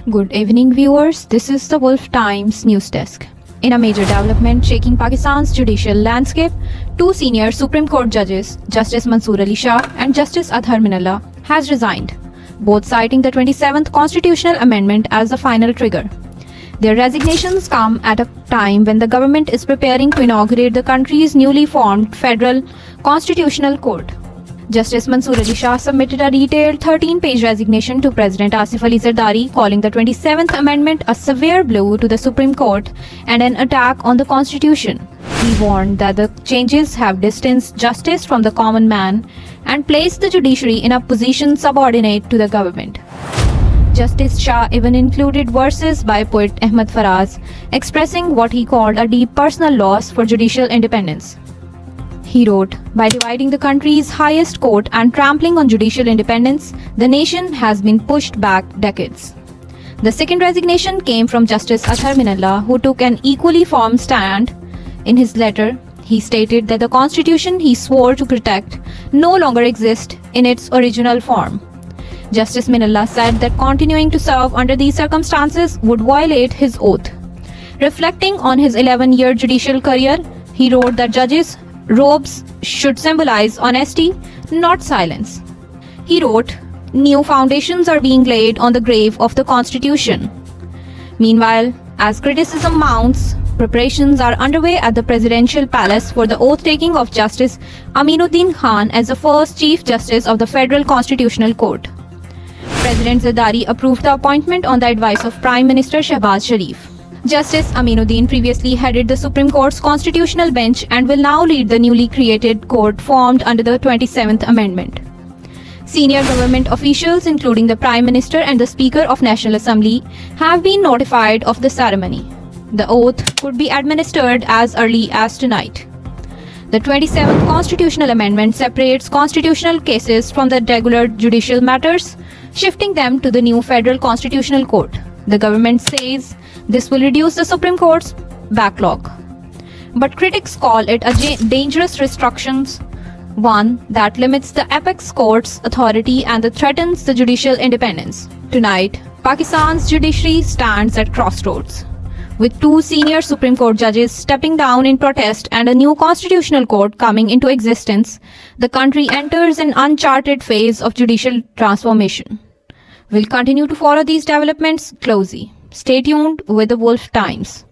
Good evening, viewers. This is the Wolf Times news desk. In a major development shaking Pakistan's judicial landscape, two senior Supreme Court judges, Justice Mansoor Ali Shah and Justice Adhar Minallah, has resigned, both citing the 27th Constitutional Amendment as the final trigger. Their resignations come at a time when the government is preparing to inaugurate the country's newly formed Federal Constitutional Court. Justice Mansoor Ali Shah submitted a detailed 13-page resignation to President Asif Ali Zardari, calling the 27th Amendment a severe blow to the Supreme Court and an attack on the Constitution. He warned that the changes have distanced justice from the common man and placed the judiciary in a position subordinate to the government. Justice Shah even included verses by poet Ahmad Faraz, expressing what he called a deep personal loss for judicial independence. He wrote, "By dividing the country's highest court and trampling on judicial independence, the nation has been pushed back decades." The second resignation came from Justice Adhar Minallah, who took an equally firm stand. In his letter, he stated that the constitution he swore to protect no longer exists in its original form. Justice Minallah said that continuing to serve under these circumstances would violate his oath. Reflecting on his 11-year judicial career, he wrote that judges' robes should symbolize honesty, not silence. He wrote, "New foundations are being laid on the grave of the Constitution." Meanwhile, as criticism mounts, preparations are underway at the Presidential Palace for the oath-taking of Justice Aminuddin Khan as the first Chief Justice of the Federal Constitutional Court. President Zardari approved the appointment on the advice of Prime Minister Shehbaz Sharif. Justice Aminuddin previously headed the Supreme Court's constitutional bench and will now lead the newly created court formed under the 27th Amendment. Senior government officials, including the Prime Minister and the Speaker of National Assembly, have been notified of the ceremony. The oath could be administered as early as tonight. The 27th Constitutional Amendment separates constitutional cases from the regular judicial matters, shifting them to the new Federal Constitutional Court. The government says this will reduce the Supreme Court's backlog. But critics call it a dangerous restriction, one that limits the apex court's authority and that threatens the judicial independence. Tonight, Pakistan's judiciary stands at crossroads. With two senior Supreme Court judges stepping down in protest and a new constitutional court coming into existence, the country enters an uncharted phase of judicial transformation. We'll continue to follow these developments closely. Stay tuned with the Wolf Times.